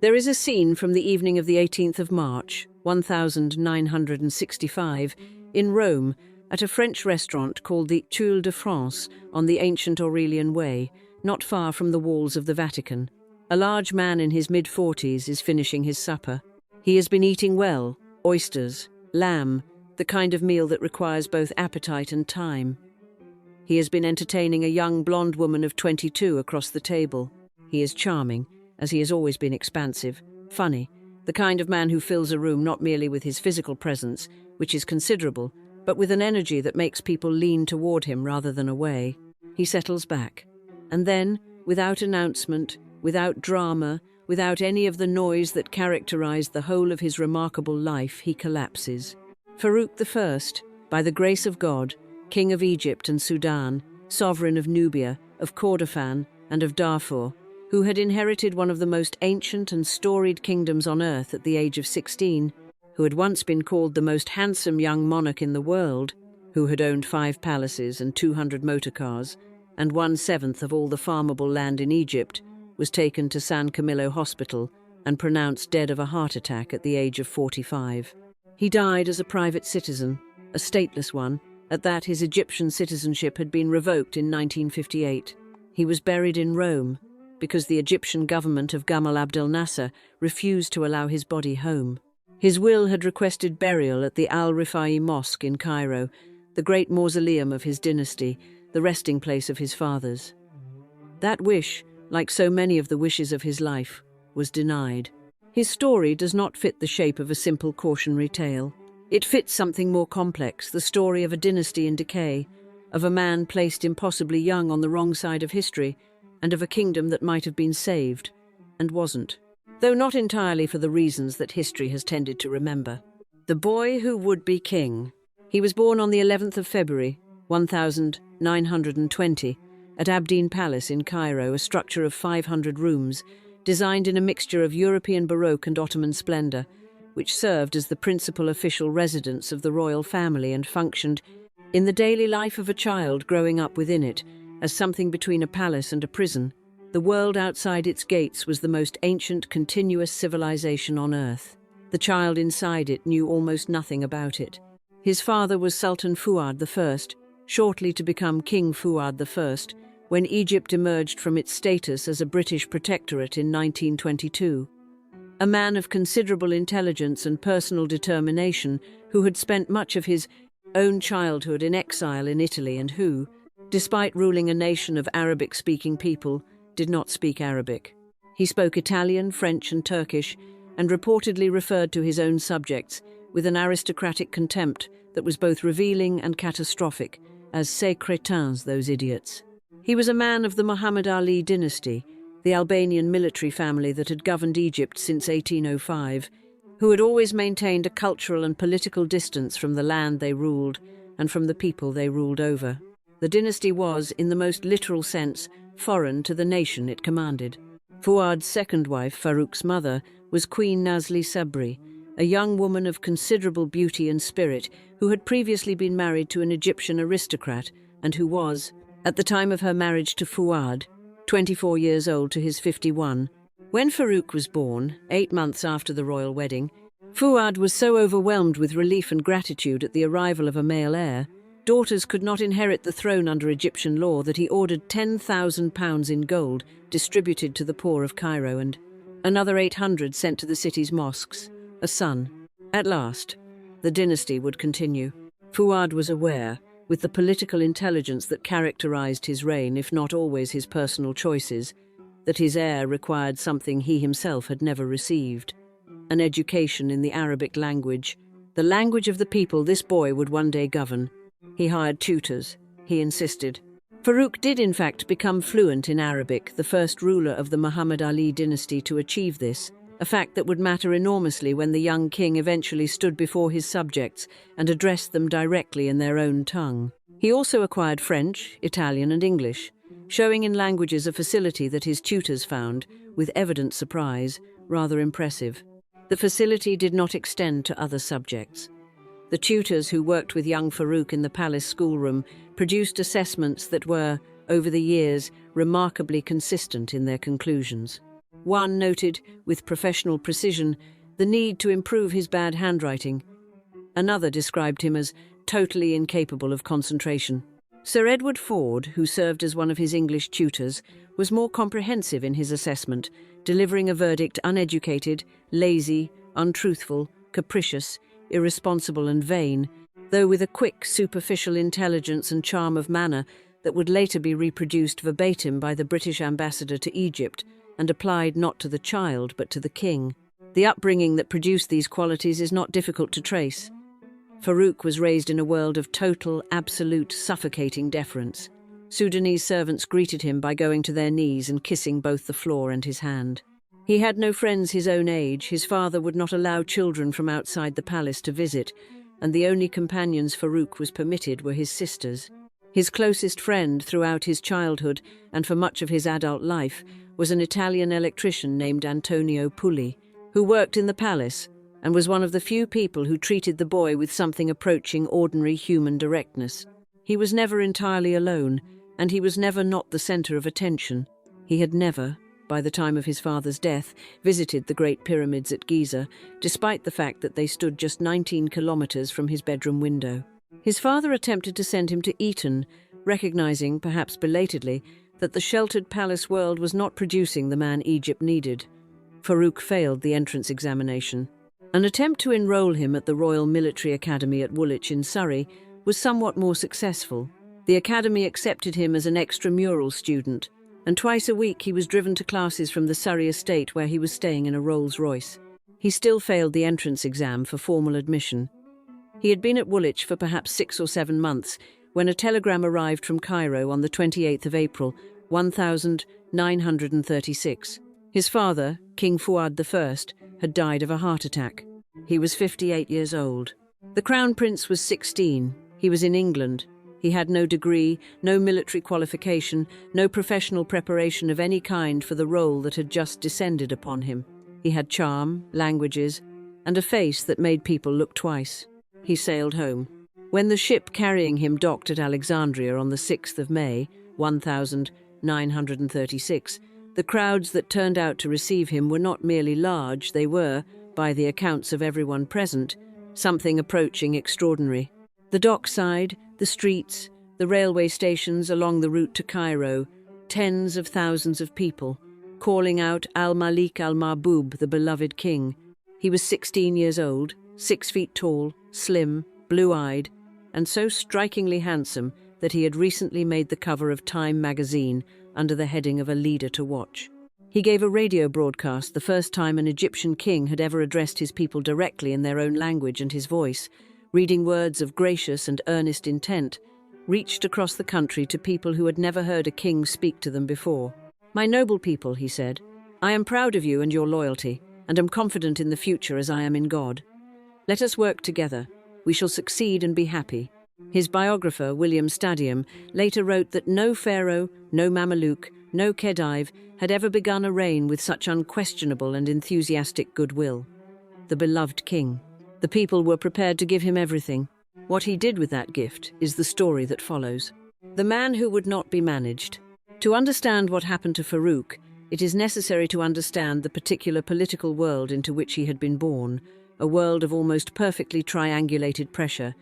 There is a scene from the evening of the 18th of March, 1965, in Rome, at a French restaurant called the Étoile de France on the ancient Aurelian Way, not far from the walls of the Vatican. A large man in his mid-40s is finishing his supper. He has been eating well, oysters, lamb, the kind of meal that requires both appetite and time. He has been entertaining a young blonde woman of 22 across the table. He is charming, as he has always been expansive, funny, the kind of man who fills a room not merely with his physical presence, which is considerable, but with an energy that makes people lean toward him rather than away. He settles back. And then, without announcement, without drama, without any of the noise that characterized the whole of his remarkable life, he collapses. Farouk I, by the grace of God, King of Egypt and Sudan, sovereign of Nubia, of Kordofan, and of Darfur, who had inherited one of the most ancient and storied kingdoms on earth at the age of 16, who had once been called the most handsome young monarch in the world, who had owned 5 palaces and 200 motorcars, and 1/7 of all the farmable land in Egypt, was taken to San Camillo Hospital and pronounced dead of a heart attack at the age of 45. He died as a private citizen, a stateless one. At that, his Egyptian citizenship had been revoked in 1958. He was buried in Rome, because the Egyptian government of Gamal Abdel Nasser refused to allow his body home. His will had requested burial at the Al-Rifai Mosque in Cairo, the great mausoleum of his dynasty, the resting place of his fathers. That wish, like so many of the wishes of his life, was denied. His story does not fit the shape of a simple cautionary tale. It fits something more complex, the story of a dynasty in decay, of a man placed impossibly young on the wrong side of history, and of a kingdom that might have been saved, and wasn't. Though not entirely for the reasons that history has tended to remember. The boy who would be king. He was born on the 11th of February, 1920, at Abdeen Palace in Cairo, a structure of 500 rooms, designed in a mixture of European Baroque and Ottoman splendor, which served as the principal official residence of the royal family and functioned, in the daily life of a child growing up within it, as something between a palace and a prison. The world outside its gates was the most ancient, continuous civilization on earth. The child inside it knew almost nothing about it. His father was Sultan Fuad I, shortly to become King Fuad I, when Egypt emerged from its status as a British protectorate in 1922. A man of considerable intelligence and personal determination who had spent much of his own childhood in exile in Italy and who, despite ruling a nation of Arabic-speaking people, did not speak Arabic. He spoke Italian, French and Turkish, and reportedly referred to his own subjects with an aristocratic contempt that was both revealing and catastrophic, as "ces crétins, those idiots." He was a man of the Muhammad Ali dynasty, the Albanian military family that had governed Egypt since 1805, who had always maintained a cultural and political distance from the land they ruled and from the people they ruled over. The dynasty was, in the most literal sense, foreign to the nation it commanded. Fuad's second wife, Farouk's mother, was Queen Nazli Sabri, a young woman of considerable beauty and spirit who had previously been married to an Egyptian aristocrat and who was, at the time of her marriage to Fuad, 24 years old to his 51. When Farouk was born, 8 months after the royal wedding, Fuad was so overwhelmed with relief and gratitude at the arrival of a male heir, daughters could not inherit the throne under Egyptian law, that he ordered £10,000 in gold distributed to the poor of Cairo and another 800 sent to the city's mosques, a son. At last, the dynasty would continue. Fuad was aware, with the political intelligence that characterized his reign, if not always his personal choices, that his heir required something he himself had never received: an education in the Arabic language, the language of the people this boy would one day govern. He hired tutors, he insisted. Farouk did in fact become fluent in Arabic, the first ruler of the Muhammad Ali dynasty to achieve this, a fact that would matter enormously when the young king eventually stood before his subjects and addressed them directly in their own tongue. He also acquired French, Italian and English, showing in languages a facility that his tutors found, with evident surprise, rather impressive. The facility did not extend to other subjects. The tutors who worked with young Farouk in the palace schoolroom produced assessments that were, over the years, remarkably consistent in their conclusions. One noted, with professional precision, the need to improve his bad handwriting. Another described him as totally incapable of concentration. Sir Edward Ford, who served as one of his English tutors, was more comprehensive in his assessment, delivering a verdict uneducated, lazy, untruthful, capricious, irresponsible and vain, though with a quick, superficial intelligence and charm of manner that would later be reproduced verbatim by the British ambassador to Egypt and applied not to the child but to the king. The upbringing that produced these qualities is not difficult to trace. Farouk was raised in a world of total, absolute, suffocating deference. Sudanese servants greeted him by going to their knees and kissing both the floor and his hand. He had no friends his own age, his father would not allow children from outside the palace to visit, and the only companions Farouk was permitted were his sisters. His closest friend throughout his childhood and for much of his adult life was an Italian electrician named Antonio Pulli, who worked in the palace and was one of the few people who treated the boy with something approaching ordinary human directness. He was never entirely alone, and he was never not the center of attention. He had never, by the time of his father's death, visited the Great Pyramids at Giza, despite the fact that they stood just 19 kilometers from his bedroom window. His father attempted to send him to Eton, recognizing, perhaps belatedly, that the sheltered palace world was not producing the man Egypt needed. Farouk failed the entrance examination. An attempt to enroll him at the Royal Military Academy at Woolwich in Surrey was somewhat more successful. The academy accepted him as an extramural student, and twice a week he was driven to classes from the Surrey estate where he was staying in a Rolls-Royce. He still failed the entrance exam for formal admission. He had been at Woolwich for perhaps 6 or 7 months when a telegram arrived from Cairo on the 28th of April, 1936. His father, King Fuad I, had died of a heart attack. He was 58 years old. The Crown Prince was 16. He was in England. He had no degree, no military qualification, no professional preparation of any kind for the role that had just descended upon him. He had charm, languages, and a face that made people look twice. He sailed home. When the ship carrying him docked at Alexandria on the 6th of May, 1936, the crowds that turned out to receive him were not merely large, they were, by the accounts of everyone present, something approaching extraordinary. The dockside, the streets, the railway stations along the route to Cairo, tens of thousands of people, calling out Al-Malik al-Mahbub, the beloved king. He was 16 years old, 6 feet tall, slim, blue-eyed, and so strikingly handsome that he had recently made the cover of Time magazine under the heading of a leader to watch. He gave a radio broadcast, the first time an Egyptian king had ever addressed his people directly in their own language, and his voice, reading words of gracious and earnest intent, reached across the country to people who had never heard a king speak to them before. "My noble people," he said, "I am proud of you and your loyalty, and am confident in the future as I am in God. Let us work together. We shall succeed and be happy." His biographer, William Stadium, later wrote that no pharaoh, no Mameluke, no Khedive had ever begun a reign with such unquestionable and enthusiastic goodwill. The beloved king. The people were prepared to give him everything. What he did with that gift is the story that follows. The man who would not be managed. To understand what happened to Farouk, it is necessary to understand the particular political world into which he had been born, a world of almost perfectly triangulated pressure,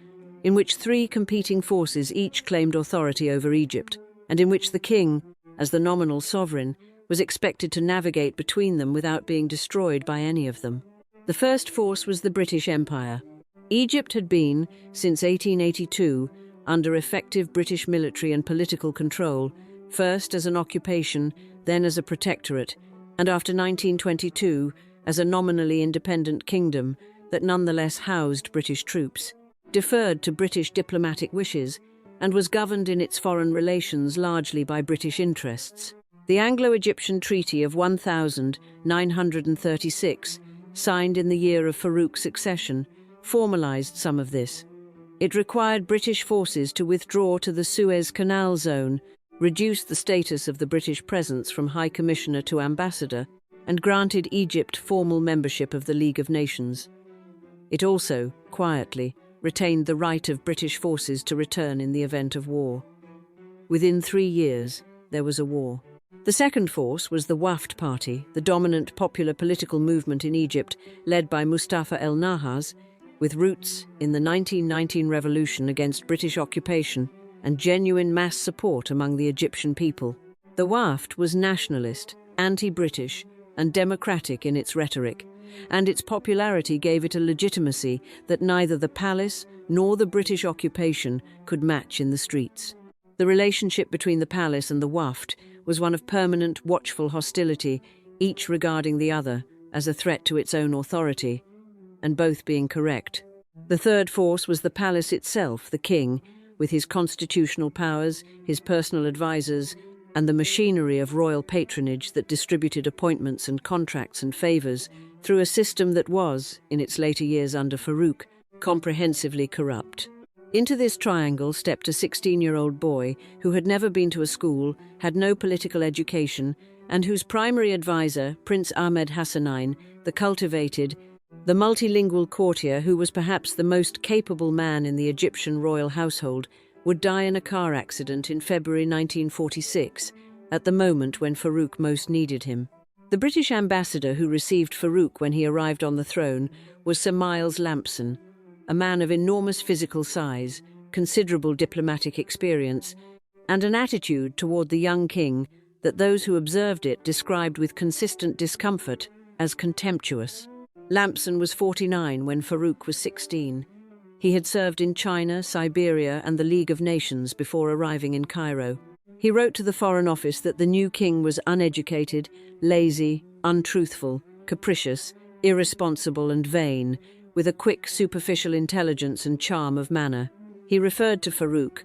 in which 3 competing forces each claimed authority over Egypt, and in which the king, as the nominal sovereign, was expected to navigate between them without being destroyed by any of them. The first force was the British Empire. Egypt had been, since 1882, under effective British military and political control, first as an occupation, then as a protectorate, and after 1922 as a nominally independent kingdom that nonetheless housed British troops, deferred to British diplomatic wishes, and was governed in its foreign relations largely by British interests. The Anglo-Egyptian Treaty of 1936, signed in the year of Farouk's succession, formalized some of this. It required British forces to withdraw to the Suez Canal zone, reduced the status of the British presence from High Commissioner to Ambassador, and granted Egypt formal membership of the League of Nations. It also, quietly, retained the right of British forces to return in the event of war. Within 3 years, there was a war. The second force was the Wafd Party, the dominant popular political movement in Egypt, led by Mustafa el-Nahas, with roots in the 1919 revolution against British occupation and genuine mass support among the Egyptian people. The Wafd was nationalist, anti-British, and democratic in its rhetoric, and its popularity gave it a legitimacy that neither the palace nor the British occupation could match in the streets. The relationship between the palace and the Wafd was one of permanent, watchful hostility, each regarding the other as a threat to its own authority, and both being correct. The third force was the palace itself, the king, with his constitutional powers, his personal advisors, and the machinery of royal patronage that distributed appointments and contracts and favours through a system that was, in its later years under Farouk, comprehensively corrupt. Into this triangle stepped a 16-year-old boy who had never been to a school, had no political education, and whose primary advisor, Prince Ahmed Hassanein, the cultivated, the multilingual courtier who was perhaps the most capable man in the Egyptian royal household, would die in a car accident in February 1946, at the moment when Farouk most needed him. The British ambassador who received Farouk when he arrived on the throne was Sir Miles Lampson, a man of enormous physical size, considerable diplomatic experience, and an attitude toward the young king that those who observed it described with consistent discomfort as contemptuous. Lampson was 49 when Farouk was 16. He had served in China, Siberia, and the League of Nations before arriving in Cairo. He wrote to the Foreign Office that the new king was uneducated, lazy, untruthful, capricious, irresponsible, and vain, with a quick, superficial intelligence and charm of manner. He referred to Farouk,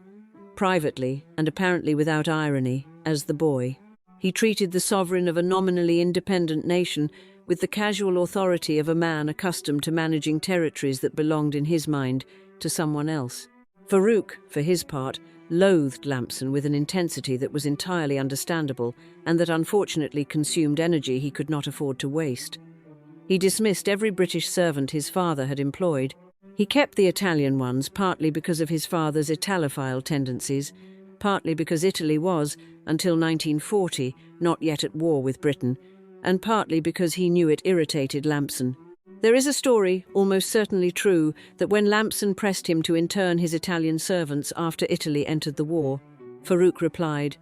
privately and apparently without irony, as the boy. He treated the sovereign of a nominally independent nation with the casual authority of a man accustomed to managing territories that belonged, in his mind, to someone else. Farouk, for his part, loathed Lampson with an intensity that was entirely understandable and that unfortunately consumed energy he could not afford to waste. He dismissed every British servant his father had employed. He kept the Italian ones partly because of his father's Italophile tendencies, partly because Italy was, until 1940, not yet at war with Britain, and partly because he knew it irritated Lampson. There is a story, almost certainly true, that when Lampson pressed him to intern his Italian servants after Italy entered the war, Farouk replied,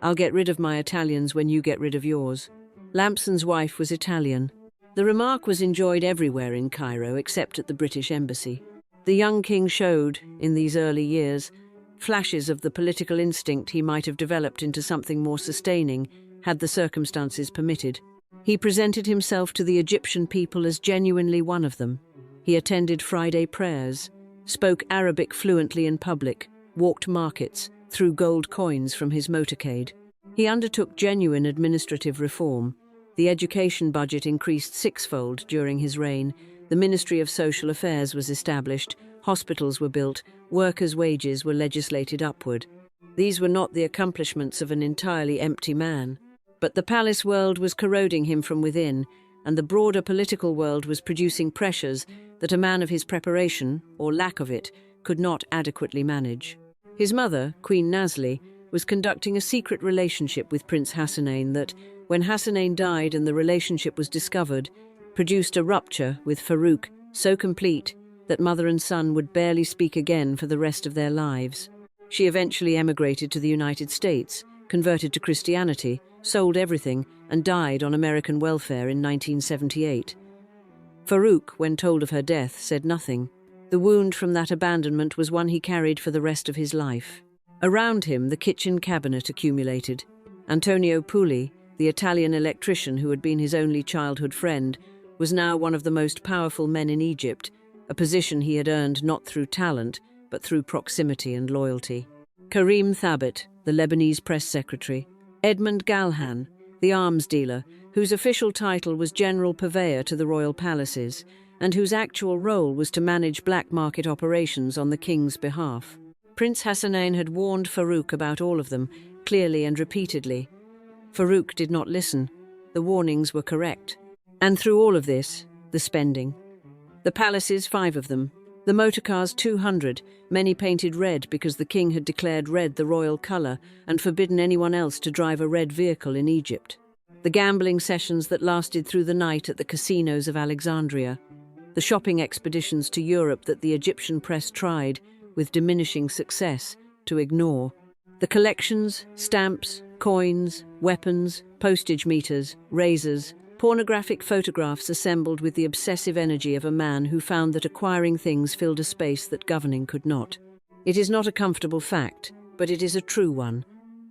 "I'll get rid of my Italians when you get rid of yours." Lampson's wife was Italian. The remark was enjoyed everywhere in Cairo except at the British embassy. The young king showed, in these early years, flashes of the political instinct he might have developed into something more sustaining had the circumstances permitted. He presented himself to the Egyptian people as genuinely one of them. He attended Friday prayers, spoke Arabic fluently in public, walked markets, threw gold coins from his motorcade. He undertook genuine administrative reform. The education budget increased sixfold during his reign. The Ministry of Social Affairs was established, hospitals were built, workers' wages were legislated upward. These were not the accomplishments of an entirely empty man. But the palace world was corroding him from within, and the broader political world was producing pressures that a man of his preparation, or lack of it, could not adequately manage. His mother, Queen Nazli, was conducting a secret relationship with Prince Hassanein that, when Hassanein died and the relationship was discovered, produced a rupture with Farouk so complete that mother and son would barely speak again for the rest of their lives. She eventually emigrated to the United States, converted to Christianity, sold everything, and died on American welfare in 1978. Farouk, when told of her death, said nothing. The wound from that abandonment was one he carried for the rest of his life. Around him, the kitchen cabinet accumulated. Antonio Pulli, the Italian electrician who had been his only childhood friend, was now one of the most powerful men in Egypt, a position he had earned not through talent, but through proximity and loyalty. Karim Thabit, the Lebanese press secretary. Edmund Galhan, the arms dealer, whose official title was General Purveyor to the royal palaces, and whose actual role was to manage black market operations on the king's behalf. Prince Hassanein had warned Farouk about all of them, clearly and repeatedly. Farouk did not listen. The warnings were correct. And through all of this, the spending. The palaces, 5 of them. The motorcars 200, many painted red because the king had declared red the royal colour and forbidden anyone else to drive a red vehicle in Egypt. The gambling sessions that lasted through the night at the casinos of Alexandria. The shopping expeditions to Europe that the Egyptian press tried, with diminishing success, to ignore. The collections, stamps, coins, weapons, postage meters, razors, pornographic photographs assembled with the obsessive energy of a man who found that acquiring things filled a space that governing could not. It is not a comfortable fact, but it is a true one.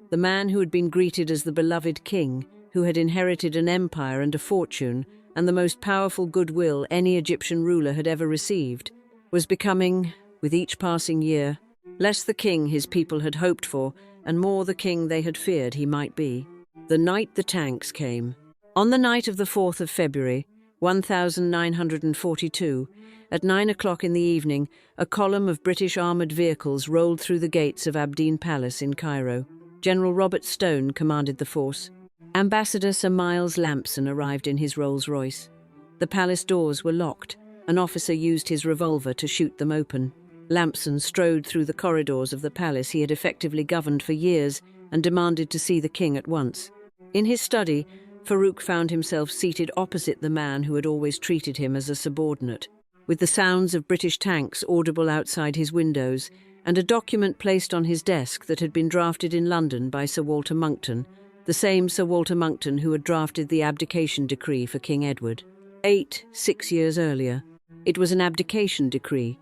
The man who had been greeted as the beloved king, who had inherited an empire and a fortune, and the most powerful goodwill any Egyptian ruler had ever received, was becoming, with each passing year, less the king his people had hoped for, and more the king they had feared he might be. The night the tanks came. On the night of the 4th of February, 1942, at 9 o'clock in the evening, a column of British armoured vehicles rolled through the gates of Abdeen Palace in Cairo. General Robert Stone commanded the force. Ambassador Sir Miles Lampson arrived in his Rolls-Royce. The palace doors were locked. An officer used his revolver to shoot them open. Lampson strode through the corridors of the palace he had effectively governed for years and demanded to see the king at once. In his study, Farouk found himself seated opposite the man who had always treated him as a subordinate, with the sounds of British tanks audible outside his windows, and a document placed on his desk that had been drafted in London by Sir Walter Monckton, the same Sir Walter Monckton who had drafted the abdication decree for King Edward. 6 years earlier. It was an abdication decree.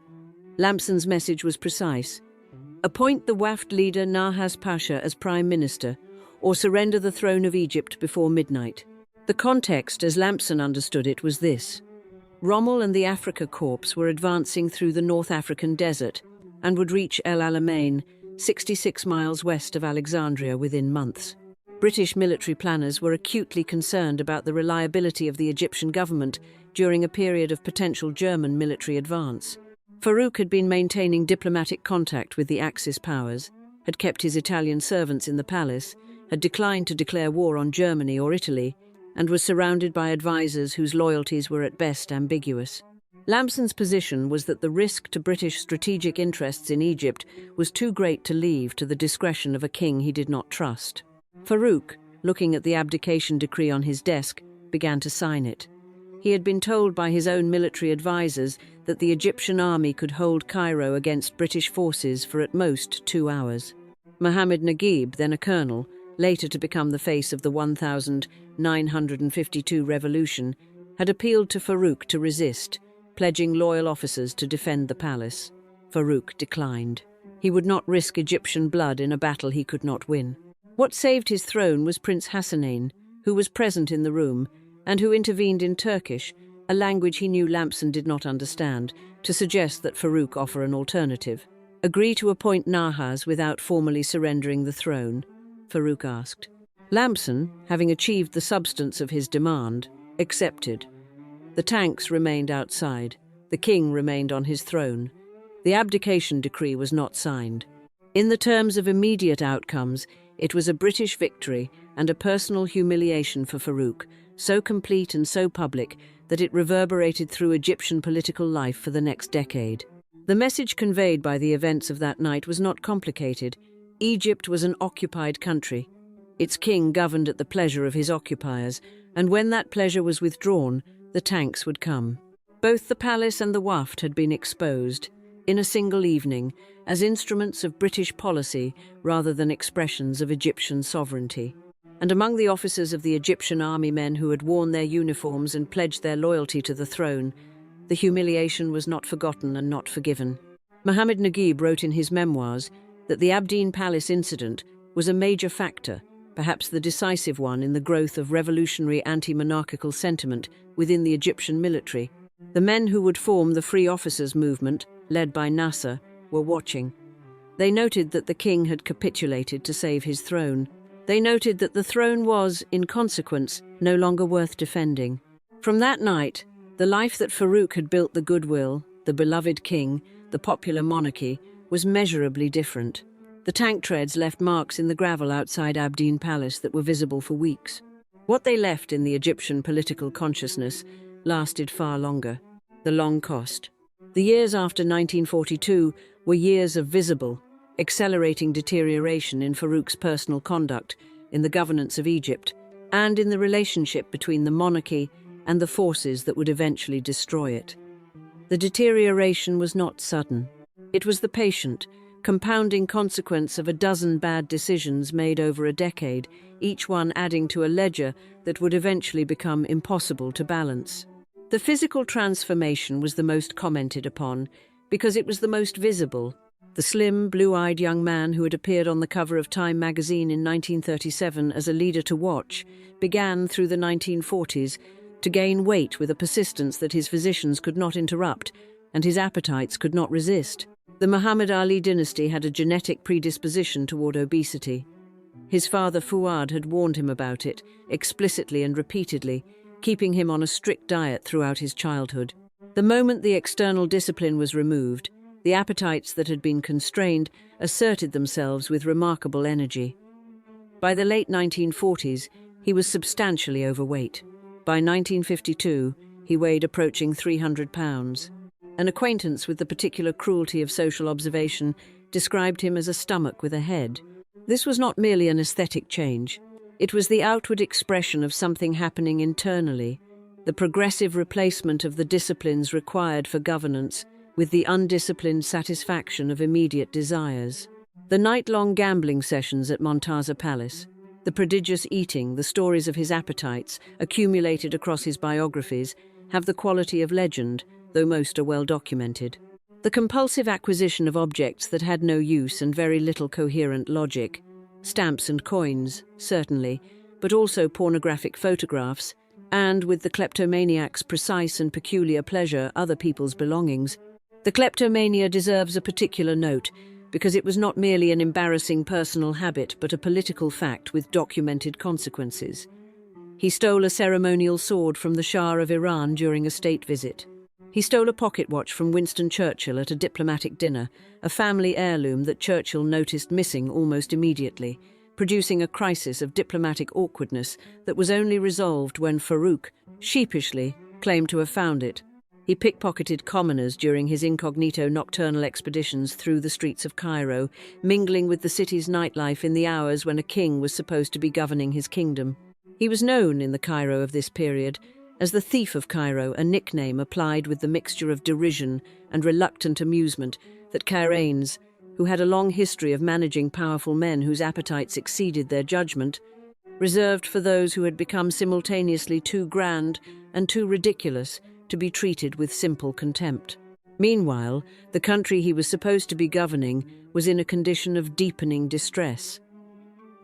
Lampson's message was precise. Appoint the Wafd leader Nahas Pasha as Prime Minister, or surrender the throne of Egypt before midnight. The context, as Lampson understood it, was this. Rommel and the Afrika Corps were advancing through the North African desert and would reach El Alamein, 66 miles west of Alexandria, within months. British military planners were acutely concerned about the reliability of the Egyptian government during a period of potential German military advance. Farouk had been maintaining diplomatic contact with the Axis powers, had kept his Italian servants in the palace, had declined to declare war on Germany or Italy, and was surrounded by advisers whose loyalties were at best ambiguous. Lampson's position was that the risk to British strategic interests in Egypt was too great to leave to the discretion of a king he did not trust. Farouk, looking at the abdication decree on his desk, began to sign it. He had been told by his own military advisers that the Egyptian army could hold Cairo against British forces for at most 2 hours. Mohammed Naguib, then a colonel, later to become the face of the 1952 revolution, had appealed to Farouk to resist, pledging loyal officers to defend the palace. Farouk declined. He would not risk Egyptian blood in a battle he could not win. What saved his throne was Prince Hassanein, who was present in the room, and who intervened in Turkish, a language he knew Lampson did not understand, to suggest that Farouk offer an alternative. Agree to appoint Nahas without formally surrendering the throne? Farouk asked. Lampson, having achieved the substance of his demand, accepted. The tanks remained outside. The king remained on his throne. The abdication decree was not signed. In the terms of immediate outcomes, it was a British victory and a personal humiliation for Farouk, so complete and so public that it reverberated through Egyptian political life for the next decade. The message conveyed by the events of that night was not complicated. Egypt was an occupied country. Its king governed at the pleasure of his occupiers, and when that pleasure was withdrawn, the tanks would come. Both the palace and the Wafd had been exposed, in a single evening, as instruments of British policy rather than expressions of Egyptian sovereignty. And among the officers of the Egyptian army men who had worn their uniforms and pledged their loyalty to the throne, the humiliation was not forgotten and not forgiven. Mohammed Naguib wrote in his memoirs that the Abdeen Palace incident was a major factor, perhaps the decisive one, in the growth of revolutionary anti-monarchical sentiment within the Egyptian military. The men who would form the Free Officers movement, led by Nasser, were watching. They noted that the king had capitulated to save his throne. They noted that the throne was, in consequence, no longer worth defending. From that night, the life that Farouk had built, the goodwill, the beloved king, the popular monarchy, was measurably different. The tank treads left marks in the gravel outside Abdeen Palace that were visible for weeks. What they left in the Egyptian political consciousness lasted far longer. The long cost. The years after 1942 were years of visible, accelerating deterioration in Farouk's personal conduct, in the governance of Egypt, and in the relationship between the monarchy and the forces that would eventually destroy it. The deterioration was not sudden. It was the patient, compounding consequence of a dozen bad decisions made over a decade, each one adding to a ledger that would eventually become impossible to balance. The physical transformation was the most commented upon because it was the most visible. The slim, blue-eyed young man who had appeared on the cover of Time magazine in 1937 as a leader to watch began through the 1940s to gain weight with a persistence that his physicians could not interrupt and his appetites could not resist. The Muhammad Ali dynasty had a genetic predisposition toward obesity. His father Fuad had warned him about it, explicitly and repeatedly, keeping him on a strict diet throughout his childhood. The moment the external discipline was removed, the appetites that had been constrained asserted themselves with remarkable energy. By the late 1940s, he was substantially overweight. By 1952, he weighed approaching 300 pounds. An acquaintance with the particular cruelty of social observation described him as a stomach with a head. This was not merely an aesthetic change. It was the outward expression of something happening internally, the progressive replacement of the disciplines required for governance with the undisciplined satisfaction of immediate desires. The night-long gambling sessions at Montaza Palace, the prodigious eating, the stories of his appetites, accumulated across his biographies, have the quality of legend, though most are well documented. The compulsive acquisition of objects that had no use and very little coherent logic, stamps and coins, certainly, but also pornographic photographs, and, with the kleptomaniac's precise and peculiar pleasure, other people's belongings. The kleptomania deserves a particular note, because it was not merely an embarrassing personal habit, but a political fact with documented consequences. He stole a ceremonial sword from the Shah of Iran during a state visit. He stole a pocket watch from Winston Churchill at a diplomatic dinner, a family heirloom that Churchill noticed missing almost immediately, producing a crisis of diplomatic awkwardness that was only resolved when Farouk, sheepishly, claimed to have found it. He pickpocketed commoners during his incognito nocturnal expeditions through the streets of Cairo, mingling with the city's nightlife in the hours when a king was supposed to be governing his kingdom. He was known in the Cairo of this period as the Thief of Cairo, a nickname applied with the mixture of derision and reluctant amusement that Cairenes, who had a long history of managing powerful men whose appetites exceeded their judgment, reserved for those who had become simultaneously too grand and too ridiculous to be treated with simple contempt. Meanwhile, the country he was supposed to be governing was in a condition of deepening distress.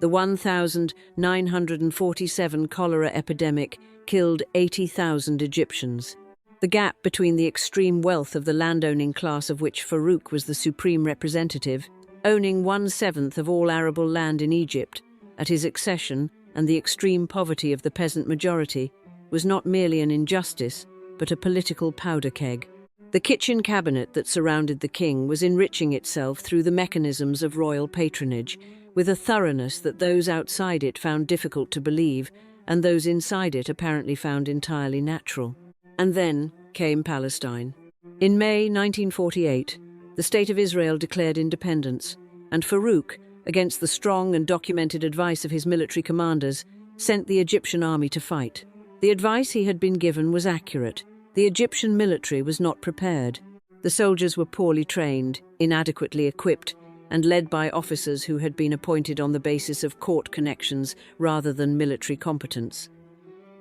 The 1947 cholera epidemic killed 80,000 Egyptians. The gap between the extreme wealth of the landowning class of which Farouk was the supreme representative, owning 1/7 of all arable land in Egypt, at his accession, and the extreme poverty of the peasant majority, was not merely an injustice, but a political powder keg. The kitchen cabinet that surrounded the king was enriching itself through the mechanisms of royal patronage, with a thoroughness that those outside it found difficult to believe, and those inside it apparently found entirely natural. And then came Palestine. In May 1948, the State of Israel declared independence, and Farouk, against the strong and documented advice of his military commanders, sent the Egyptian army to fight. The advice he had been given was accurate. The Egyptian military was not prepared. The soldiers were poorly trained, inadequately equipped, and led by officers who had been appointed on the basis of court connections rather than military competence.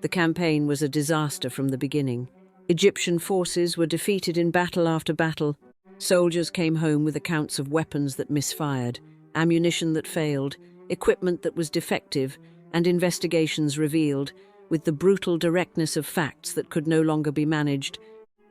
The campaign was a disaster from the beginning. Egyptian forces were defeated in battle after battle. Soldiers came home with accounts of weapons that misfired, ammunition that failed, equipment that was defective, and investigations revealed, with the brutal directness of facts that could no longer be managed,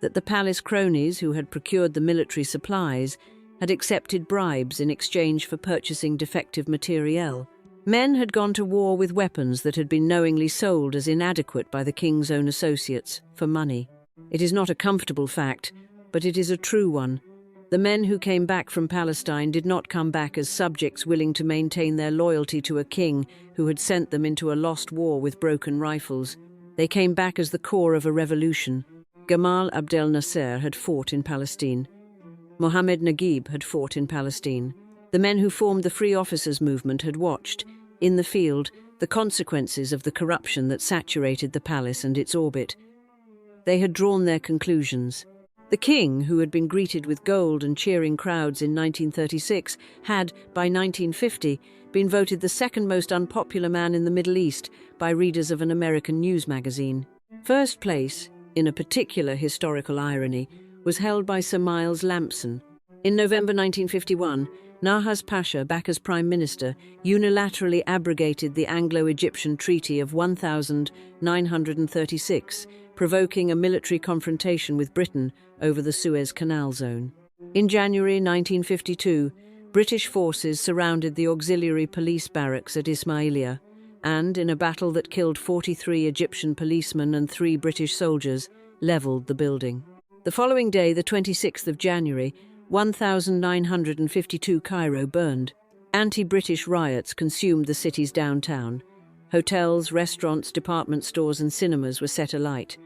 that the palace cronies who had procured the military supplies had accepted bribes in exchange for purchasing defective materiel. Men had gone to war with weapons that had been knowingly sold as inadequate by the king's own associates for money. It is not a comfortable fact, but it is a true one. The men who came back from Palestine did not come back as subjects willing to maintain their loyalty to a king who had sent them into a lost war with broken rifles. They came back as the core of a revolution. Gamal Abdel Nasser had fought in Palestine. Mohammed Naguib had fought in Palestine. The men who formed the Free Officers movement had watched, in the field, the consequences of the corruption that saturated the palace and its orbit. They had drawn their conclusions. The king, who had been greeted with gold and cheering crowds in 1936, had, by 1950, been voted the second most unpopular man in the Middle East by readers of an American news magazine. First place, in a particular historical irony, was held by Sir Miles Lampson. In November 1951, Nahas Pasha, back as Prime Minister, unilaterally abrogated the Anglo-Egyptian Treaty of 1936, provoking a military confrontation with Britain over the Suez Canal zone. In January 1952, British forces surrounded the auxiliary police barracks at Ismailia, and, in a battle that killed 43 Egyptian policemen and 3 British soldiers, levelled the building. The following day, the 26th of January, 1952 Cairo burned. Anti-British riots consumed the city's downtown. Hotels, restaurants, department stores and cinemas were set alight.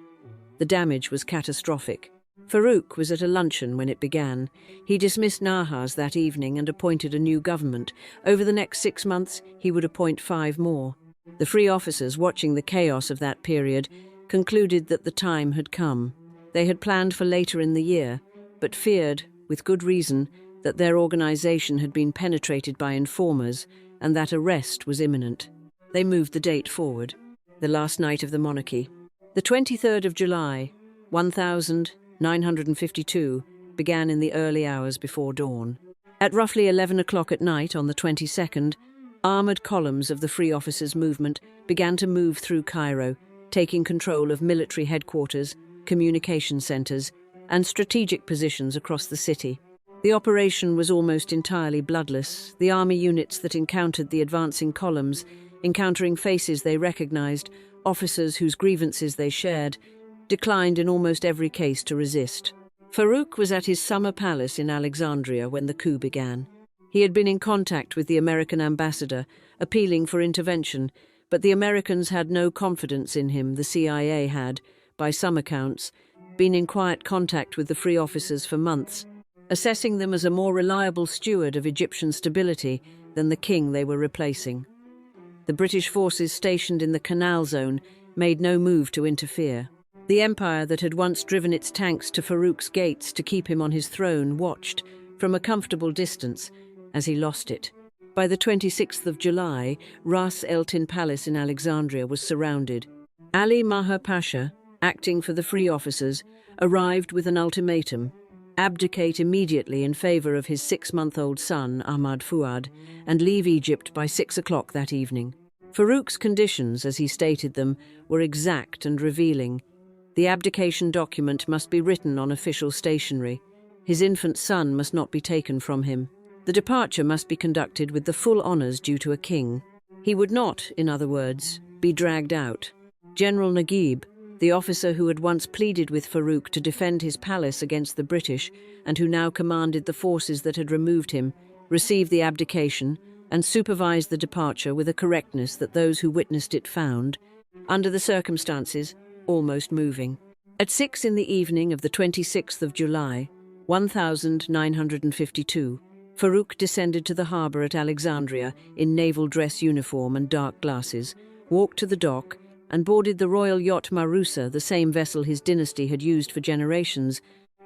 The damage was catastrophic. Farouk was at a luncheon when it began. He dismissed Nahas that evening and appointed a new government. Over the next 6 months, he would appoint 5 more. The Free Officers, watching the chaos of that period, concluded that the time had come. They had planned for later in the year, but feared, with good reason, that their organization had been penetrated by informers and that arrest was imminent. They moved the date forward. The last night of the monarchy. The 23rd of July, 1952, began in the early hours before dawn. At roughly 11 o'clock at night on the 22nd, armoured columns of the Free Officers movement began to move through Cairo, taking control of military headquarters, communication centres, and strategic positions across the city. The operation was almost entirely bloodless, the army units that encountered the advancing columns, encountering faces they recognised, officers whose grievances they shared, declined in almost every case to resist. Farouk was at his summer palace in Alexandria when the coup began. He had been in contact with the American ambassador, appealing for intervention, but the Americans had no confidence in him. The CIA had, by some accounts, been in quiet contact with the Free Officers for months, assessing them as a more reliable steward of Egyptian stability than the king they were replacing. The British forces stationed in the Canal Zone made no move to interfere. The empire that had once driven its tanks to Farouk's gates to keep him on his throne watched, from a comfortable distance, as he lost it. By the 26th of July, Ras El Tin Palace in Alexandria was surrounded. Ali Maher Pasha, acting for the Free Officers, arrived with an ultimatum: abdicate immediately in favour of his 6-month-old son, Ahmad Fuad, and leave Egypt by 6 o'clock that evening. Farouk's conditions, as he stated them, were exact and revealing. The abdication document must be written on official stationery. His infant son must not be taken from him. The departure must be conducted with the full honours due to a king. He would not, in other words, be dragged out. General Naguib, the officer who had once pleaded with Farouk to defend his palace against the British and who now commanded the forces that had removed him, received the abdication and supervised the departure with a correctness that those who witnessed it found, under the circumstances, almost moving. At 6 in the evening of the 26th of July, 1952, Farouk descended to the harbour at Alexandria in naval dress uniform and dark glasses, walked to the dock, and boarded the royal yacht Marusa, the same vessel his dynasty had used for generations,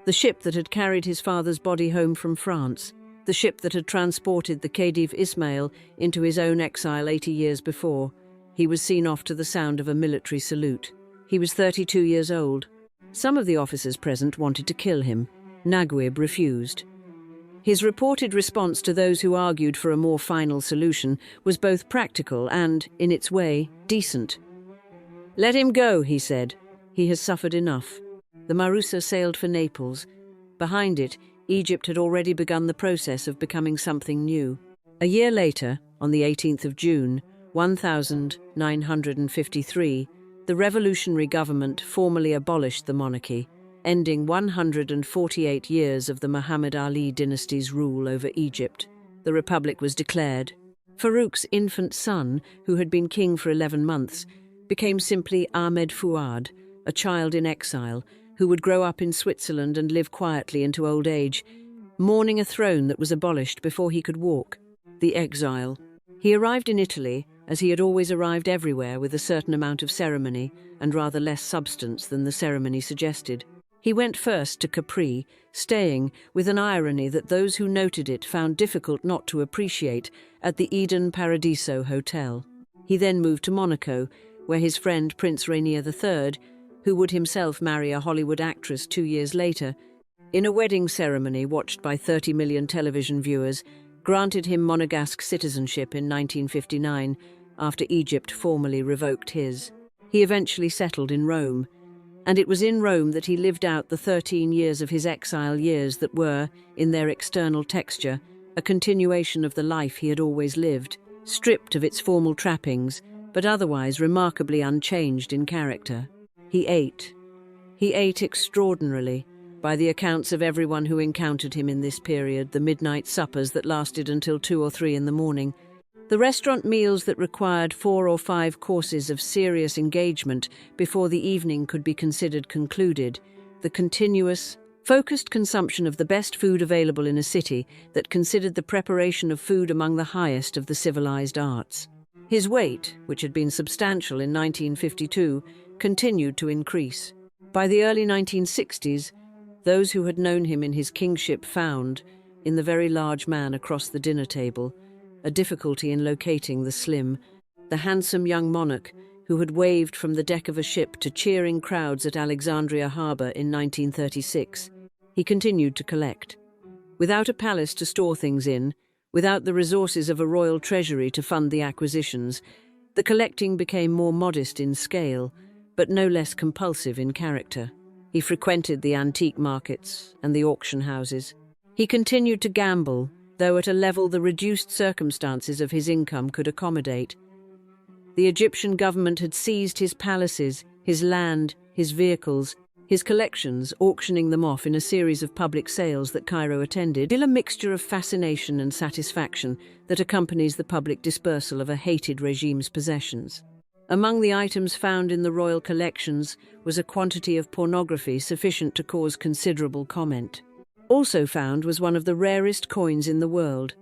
the ship that had carried his father's body home from France, the ship that had transported the Khedive Ismail into his own exile 80 years before. He was seen off to the sound of a military salute. He was 32 years old. Some of the officers present wanted to kill him. Naguib refused. His reported response to those who argued for a more final solution was both practical and, in its way, decent. "Let him go," he said. "He has suffered enough." The Marusa sailed for Naples. Behind it, Egypt had already begun the process of becoming something new. A year later, on the 18th of June, 1953, the revolutionary government formally abolished the monarchy, ending 148 years of the Muhammad Ali dynasty's rule over Egypt. The republic was declared. Farouk's infant son, who had been king for 11 months, became simply Ahmed Fuad, a child in exile, who would grow up in Switzerland and live quietly into old age, mourning a throne that was abolished before he could walk. The Exile. He arrived in Italy, as he had always arrived everywhere, with a certain amount of ceremony and rather less substance than the ceremony suggested. He went first to Capri, staying, with an irony that those who noted it found difficult not to appreciate, at the Eden Paradiso Hotel. He then moved to Monaco, where his friend Prince Rainier III, who would himself marry a Hollywood actress 2 years later, in a wedding ceremony watched by 30 million television viewers, granted him Monegasque citizenship in 1959, after Egypt formally revoked his. He eventually settled in Rome, and it was in Rome that he lived out the 13 years of his exile years that were, in their external texture, a continuation of the life he had always lived, stripped of its formal trappings, but otherwise remarkably unchanged in character. He ate. He ate extraordinarily. By the accounts of everyone who encountered him in this period, the midnight suppers that lasted until 2 or 3 in the morning, the restaurant meals that required 4 or 5 courses of serious engagement before the evening could be considered concluded, the continuous, focused consumption of the best food available in a city that considered the preparation of food among the highest of the civilized arts. His weight, which had been substantial in 1952, continued to increase. By the early 1960s, those who had known him in his kingship found, in the very large man across the dinner table, a difficulty in locating the slim, the handsome young monarch who had waved from the deck of a ship to cheering crowds at Alexandria Harbour in 1936. He continued to collect. Without a palace to store things in, without the resources of a royal treasury to fund the acquisitions, the collecting became more modest in scale, but no less compulsive in character. He frequented the antique markets and the auction houses. He continued to gamble, though at a level the reduced circumstances of his income could accommodate. The Egyptian government had seized his palaces, his land, his vehicles, his collections, auctioning them off in a series of public sales that Cairo attended, still a mixture of fascination and satisfaction that accompanies the public dispersal of a hated regime's possessions. Among the items found in the royal collections was a quantity of pornography sufficient to cause considerable comment. Also found was one of the rarest coins in the world,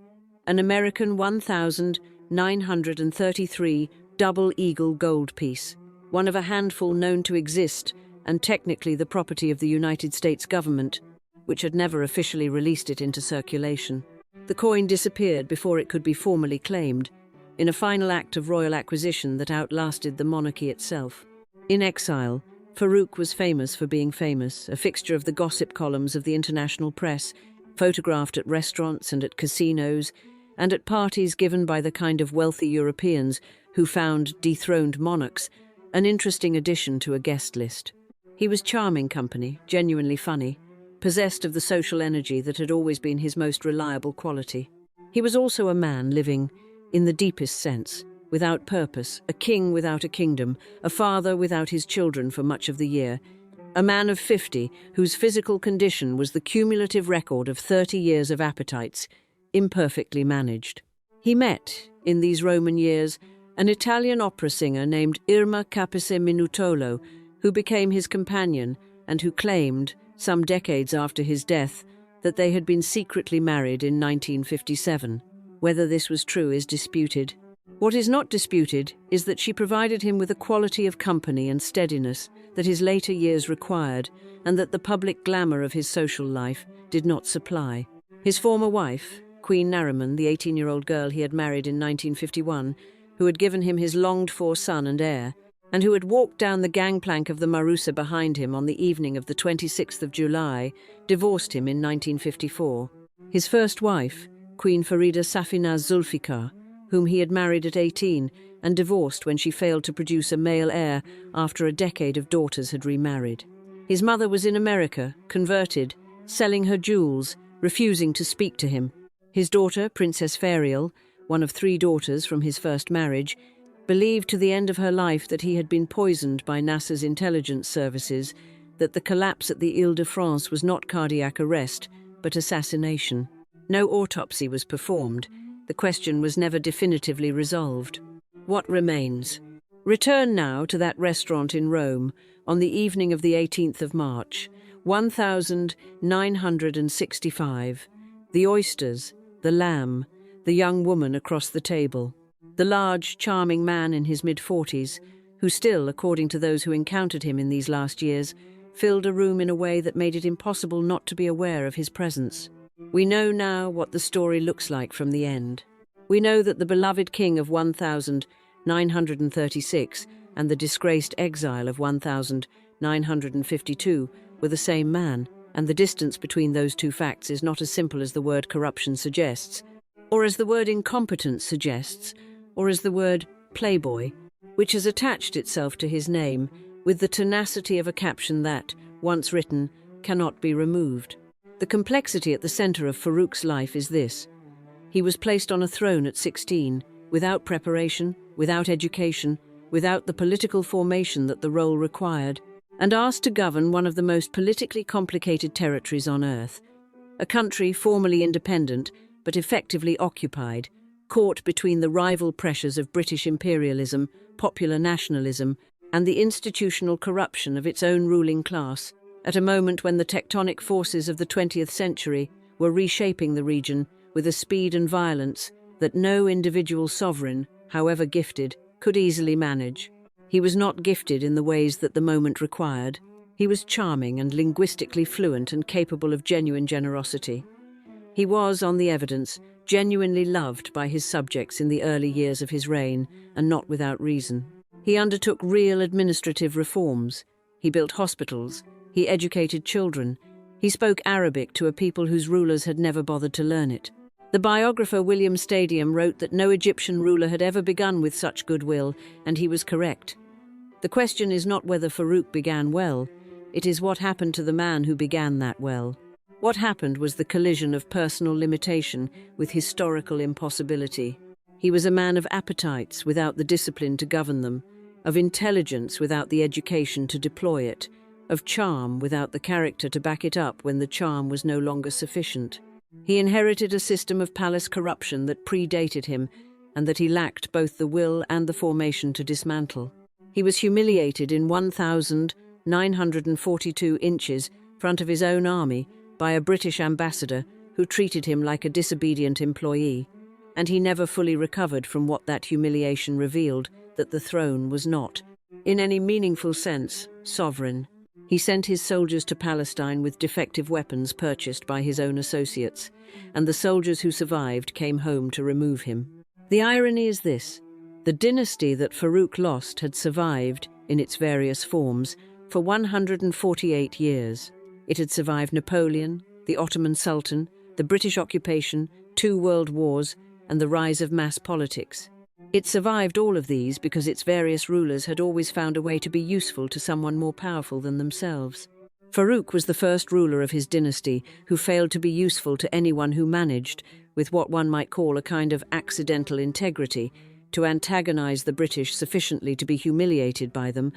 an American 1933 double eagle gold piece, one of a handful known to exist and technically the property of the United States government, which had never officially released it into circulation. The coin disappeared before it could be formally claimed, in a final act of royal acquisition that outlasted the monarchy itself. In exile, Farouk was famous for being famous, a fixture of the gossip columns of the international press, photographed at restaurants and at casinos, and at parties given by the kind of wealthy Europeans who found dethroned monarchs an interesting addition to a guest list. He was charming company, genuinely funny, possessed of the social energy that had always been his most reliable quality. He was also a man living, in the deepest sense, without purpose, a king without a kingdom, a father without his children for much of the year, a man of 50 whose physical condition was the cumulative record of 30 years of appetites, imperfectly managed. He met, in these Roman years, an Italian opera singer named Irma Capice Minutolo, who became his companion and who claimed, some decades after his death, that they had been secretly married in 1957. Whether this was true is disputed. What is not disputed is that she provided him with a quality of company and steadiness that his later years required, and that the public glamour of his social life did not supply. His former wife, Queen Nariman, the 18-year-old girl he had married in 1951, who had given him his longed-for son and heir, and who had walked down the gangplank of the Marusa behind him on the evening of the 26th of July, divorced him in 1954. His first wife, Queen Farida Safinaz Zulfikar, whom he had married at 18 and divorced when she failed to produce a male heir after a decade of daughters had remarried. His mother was in America, converted, selling her jewels, refusing to speak to him. His daughter, Princess Fariel, one of 3 daughters from his first marriage, believed to the end of her life that he had been poisoned by NASA's intelligence services, that the collapse at the Ile-de-France was not cardiac arrest, but assassination. No autopsy was performed. The question was never definitively resolved. What remains? Return now to that restaurant in Rome, on the evening of the 18th of March, 1965, the oysters, the lamb, the young woman across the table, the large, charming man in his mid-40s, who still, according to those who encountered him in these last years, filled a room in a way that made it impossible not to be aware of his presence. We know now what the story looks like from the end. We know that the beloved king of 1936 and the disgraced exile of 1952 were the same man, and the distance between those two facts is not as simple as the word corruption suggests, or as the word incompetence suggests, or as the word playboy, which has attached itself to his name with the tenacity of a caption that, once written, cannot be removed. The complexity at the center of Farouk's life is this. He was placed on a throne at 16, without preparation, without education, without the political formation that the role required, and asked to govern one of the most politically complicated territories on earth, a country formally independent but effectively occupied, caught between the rival pressures of British imperialism, popular nationalism, and the institutional corruption of its own ruling class, at a moment when the tectonic forces of the 20th century were reshaping the region with a speed and violence that no individual sovereign, however gifted, could easily manage. He was not gifted in the ways that the moment required. He was charming and linguistically fluent and capable of genuine generosity. He was, on the evidence, genuinely loved by his subjects in the early years of his reign, and not without reason. He undertook real administrative reforms. He built hospitals. He educated children. He spoke Arabic to a people whose rulers had never bothered to learn it. The biographer William Stadium wrote that no Egyptian ruler had ever begun with such goodwill, and he was correct. The question is not whether Farouk began well, it is what happened to the man who began that well. What happened was the collision of personal limitation with historical impossibility. He was a man of appetites without the discipline to govern them, of intelligence without the education to deploy it, of charm without the character to back it up when the charm was no longer sufficient. He inherited a system of palace corruption that predated him, and that he lacked both the will and the formation to dismantle. He was humiliated in 1942 inches front of his own army by a British ambassador who treated him like a disobedient employee, and he never fully recovered from what that humiliation revealed, that the throne was not, in any meaningful sense, sovereign. He sent his soldiers to Palestine with defective weapons purchased by his own associates, and the soldiers who survived came home to remove him. The irony is this: the dynasty that Farouk lost had survived, in its various forms, for 148 years. It had survived Napoleon, the Ottoman Sultan, the British occupation, 2 world wars, and the rise of mass politics. It survived all of these because its various rulers had always found a way to be useful to someone more powerful than themselves. Farouk was the first ruler of his dynasty who failed to be useful to anyone who managed, with what one might call a kind of accidental integrity, to antagonize the British sufficiently to be humiliated by them,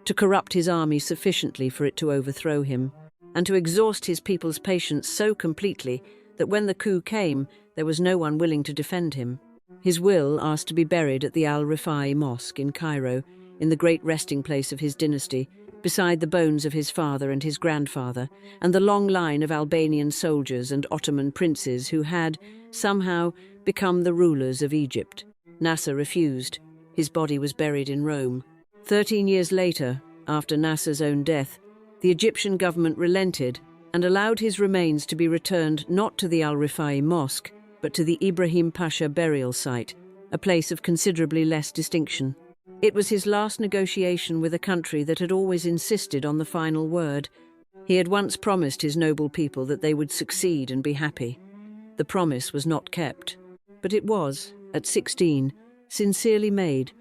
to corrupt his army sufficiently for it to overthrow him, and to exhaust his people's patience so completely that when the coup came, there was no one willing to defend him. His will asked to be buried at the Al-Rifai Mosque in Cairo, in the great resting place of his dynasty, beside the bones of his father and his grandfather, and the long line of Albanian soldiers and Ottoman princes who had, somehow, become the rulers of Egypt. Nasser refused. His body was buried in Rome. 13 years later, after Nasser's own death, the Egyptian government relented and allowed his remains to be returned not to the Al-Rifai Mosque, but to the Ibrahim Pasha burial site, a place of considerably less distinction. It was his last negotiation with a country that had always insisted on the final word. He had once promised his noble people that they would succeed and be happy. The promise was not kept, but it was, at 16, sincerely made,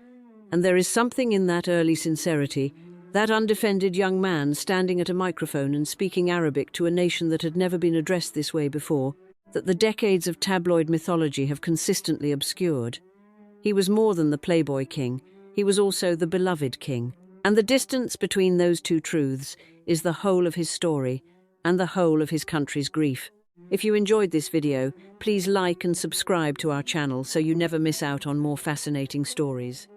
and there is something in that early sincerity, that undefended young man standing at a microphone and speaking Arabic to a nation that had never been addressed this way before, that the decades of tabloid mythology have consistently obscured. He was more than the Playboy King, he was also the beloved king. And the distance between those two truths is the whole of his story and the whole of his country's grief. If you enjoyed this video, please like and subscribe to our channel so you never miss out on more fascinating stories.